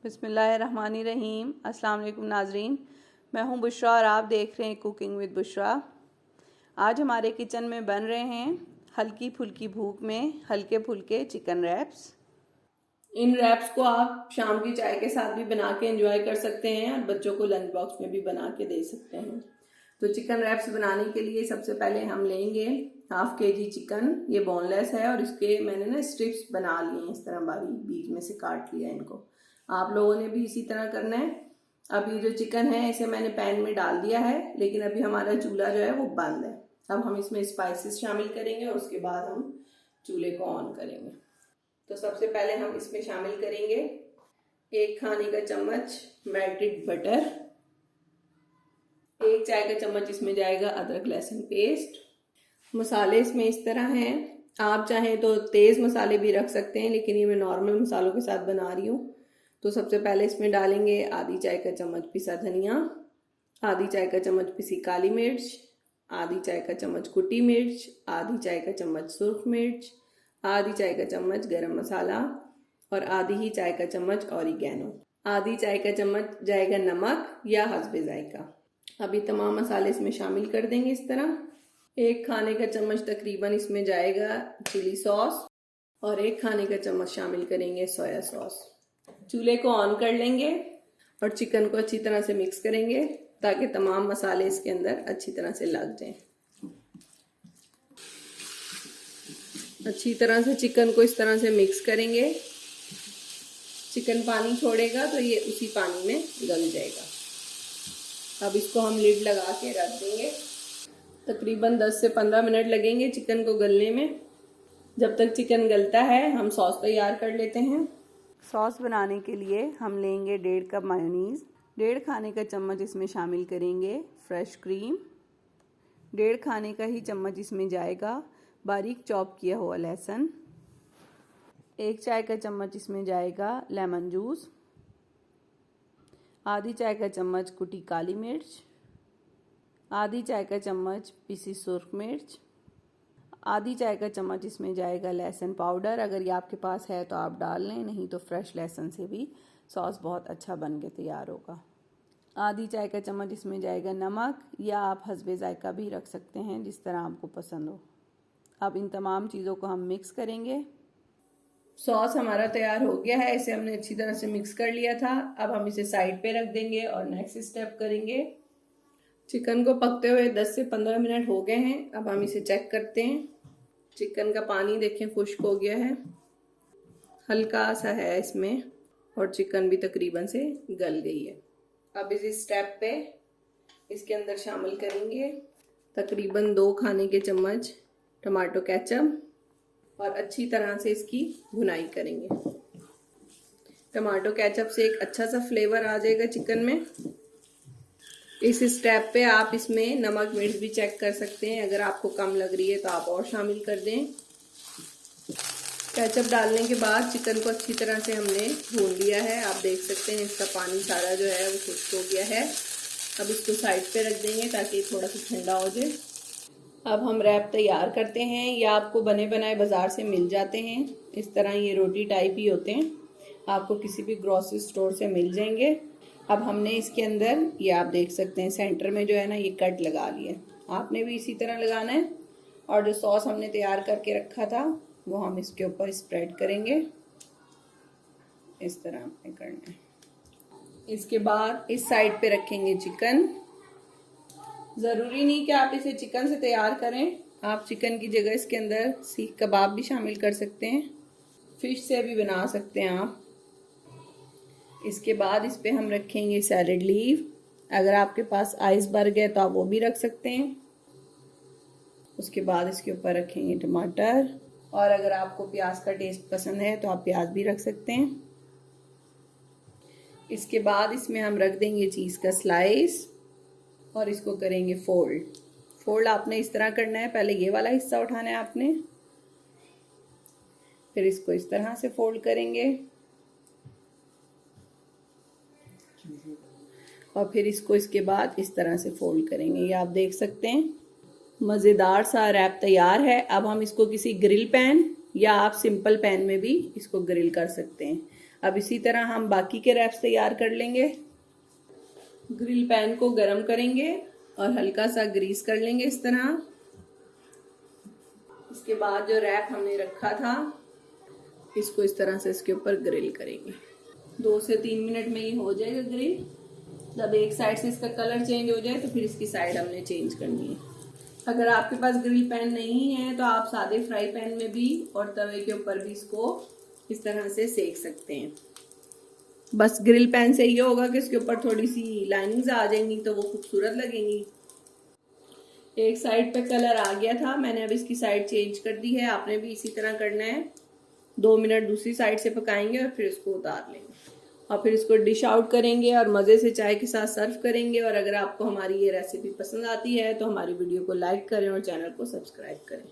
बिस्मिल्लाहिर्रहमानिर्रहीम। अस्सलाम वालेकुम नाजरीन, मैं हूं बुशरा और आप देख रहे हैं कुकिंग विद बुशरा। आज हमारे किचन में बन रहे हैं हल्की फुल्की भूख में हल्के फुल्के चिकन रैप्स। इन रैप्स को आप शाम की चाय के साथ भी बना के एंजॉय कर सकते हैं और बच्चों को लंच बॉक्स में भी बना के दे सकते हैं। तो चिकन रैप्स बनाने के लिए सबसे पहले हम लेंगे हाफ केजी चिकन। ये बोनलेस है और इसके मैंने ना स्ट्रिप्स बना लिए हैं, इस तरह बारीक बीच में से काट लिया इनको। आप लोगों ने भी इसी तरह करना है। अब ये जो चिकन है इसे मैंने पैन में डाल दिया है, लेकिन अभी हमारा चूल्हा जो है वो बंद है। अब हम इसमें स्पाइसेस शामिल करेंगे और उसके बाद हम चूल्हे को ऑन करेंगे। तो सबसे पहले हम इसमें शामिल करेंगे 1 खाने का चम्मच मेल्टेड बटर, 1 चाय का चम्मच इसमें जाएगा अदरक लहसुन पेस्ट। मसाले इसमें इस तरह हैं, आप चाहें तो तेज मसाले भी रख सकते हैं, लेकिन ये मैं नॉर्मल मसालों के साथ बना रही हूँ। तो सबसे पहले इसमें डालेंगे आधी चाय का चम्मच पिसा धनिया, आधी चाय का चम्मच पिसी काली मिर्च, आधी चाय का चम्मच कुटी मिर्च, आधी चाय का चम्मच सुर्ख मिर्च, आधी चाय का चम्मच गरम मसाला और आधी ही चाय का चम्मच ऑरिगेनो। आधी चाय का चम्मच जाएगा नमक या हस्बे जायका। अभी तमाम मसाले इसमें शामिल कर देंगे इस तरह। 1 खाने का चम्मच तकरीबन इसमें जाएगा चिली सॉस और 1 खाने का चम्मच शामिल करेंगे सोया सॉस। चूल्हे को ऑन कर लेंगे और चिकन को अच्छी तरह से मिक्स करेंगे ताकि तमाम मसाले इसके अंदर अच्छी तरह से लग जाएं। अच्छी तरह से चिकन को इस तरह से मिक्स करेंगे। चिकन पानी छोड़ेगा तो ये उसी पानी में गल जाएगा। अब इसको हम लिड लगा के रख देंगे। तकरीबन 10 से 15 मिनट लगेंगे चिकन को गलने में। जब तक चिकन गलता है हम सॉस तैयार कर लेते हैं। सॉस बनाने के लिए हम लेंगे 1.5 कप मायोनीज़, 1.5 खाने का चम्मच इसमें शामिल करेंगे फ्रेश क्रीम, 1.5 खाने का ही चम्मच इसमें जाएगा बारीक चॉप किया हुआ लहसुन, 1 चाय का चम्मच इसमें जाएगा लेमन जूस, आधी चाय का चम्मच कुटी काली मिर्च, आधी चाय का चम्मच पिसी सुर्ख मिर्च, आधी चाय का चम्मच इसमें जाएगा लहसुन पाउडर। अगर ये आपके पास है तो आप डाल लें, नहीं तो फ्रेश लहसुन से भी सॉस बहुत अच्छा बन के तैयार होगा। आधी चाय का चम्मच इसमें जाएगा नमक, या आप हस्बे जायका भी रख सकते हैं जिस तरह आपको पसंद हो। अब इन तमाम चीज़ों को हम मिक्स करेंगे। सॉस हमारा तैयार हो गया है, इसे हमने अच्छी तरह से मिक्स कर लिया था। अब हम इसे साइड पे रख देंगे और नेक्स्ट स्टेप करेंगे। चिकन को पकते हुए 10 से 15 मिनट हो गए हैं। अब हम इसे चेक करते हैं। चिकन का पानी देखें खुश्क हो गया है, हल्का सा है इसमें, और चिकन भी तकरीबन से गल गई है। अब इस स्टेप पे इसके अंदर शामिल करेंगे तकरीबन 2 खाने के चम्मच टमाटो केचप और अच्छी तरह से इसकी भुनाई करेंगे। टमाटो केचप से एक अच्छा सा फ्लेवर आ जाएगा चिकन में। इस स्टेप पे आप इसमें नमक मिर्च भी चेक कर सकते हैं, अगर आपको कम लग रही है तो आप और शामिल कर दें। केचप डालने के बाद चिकन को अच्छी तरह से हमने भून लिया है। आप देख सकते हैं इसका पानी सारा जो है वो खुश्क हो गया है। अब इसको साइड पे रख देंगे ताकि थोड़ा सा ठंडा हो जाए। अब हम रैप तैयार करते हैं। ये आपको बने बनाए बाजार से मिल जाते हैं, इस तरह ये रोटी टाइप ही होते हैं, आपको किसी भी ग्रोसरी स्टोर से मिल जाएंगे। अब हमने इसके अंदर ये आप देख सकते हैं सेंटर में जो है ना ये कट लगा लिया, आपने भी इसी तरह लगाना है। और जो सॉस हमने तैयार करके रखा था वो हम इसके ऊपर स्प्रेड करेंगे, इस तरह हमने करना है। इसके बाद इस साइड पे रखेंगे चिकन। ज़रूरी नहीं कि आप इसे चिकन से तैयार करें, आप चिकन की जगह इसके अंदर सीख कबाब भी शामिल कर सकते हैं, फिश से भी बना सकते हैं आप। इसके बाद इस पे हम रखेंगे सैलेड लीव। अगर आपके पास आइसबर्ग है तो आप वो भी रख सकते हैं। उसके बाद इसके ऊपर रखेंगे टमाटर, और अगर आपको प्याज का टेस्ट पसंद है तो आप प्याज भी रख सकते हैं। इसके बाद इसमें हम रख देंगे चीज़ का स्लाइस और इसको करेंगे फोल्ड आपने इस तरह करना है, पहले ये वाला हिस्सा उठाना है आपने, फिर इसको इस तरह से फोल्ड करेंगे और फिर इसको इसके बाद इस तरह से फोल्ड करेंगे। ये आप देख सकते हैं मज़ेदार सा रैप तैयार है। अब हम इसको किसी ग्रिल पैन या आप सिंपल पैन में भी इसको ग्रिल कर सकते हैं। अब इसी तरह हम बाकी के रैप्स तैयार कर लेंगे। ग्रिल पैन को गरम करेंगे और हल्का सा ग्रीस कर लेंगे इस तरह। इसके बाद जो रैप हमने रखा था इसको इस तरह से इसके ऊपर ग्रिल करेंगे। 2 से 3 मिनट में ये हो जाएगा ग्रिल। जब एक साइड से इसका कलर चेंज हो जाए तो फिर इसकी साइड हमने चेंज करनी है। अगर आपके पास ग्रिल पैन नहीं है तो आप सादे फ्राई पैन में भी और तवे के ऊपर भी इसको इस तरह से सेक सकते हैं। बस ग्रिल पैन से ये होगा कि इसके ऊपर थोड़ी सी लाइनिंग्स आ जाएंगी तो वो खूबसूरत लगेंगी। एक साइड पे कलर आ गया था, मैंने अब इसकी साइड चेंज कर दी है। आपने भी इसी तरह करना है। 2 मिनट दूसरी साइड से पकाएंगे और फिर इसको उतार लेंगे और फिर इसको डिश आउट करेंगे और मज़े से चाय के साथ सर्व करेंगे। और अगर आपको हमारी ये रेसिपी पसंद आती है तो हमारी वीडियो को लाइक करें और चैनल को सब्सक्राइब करें।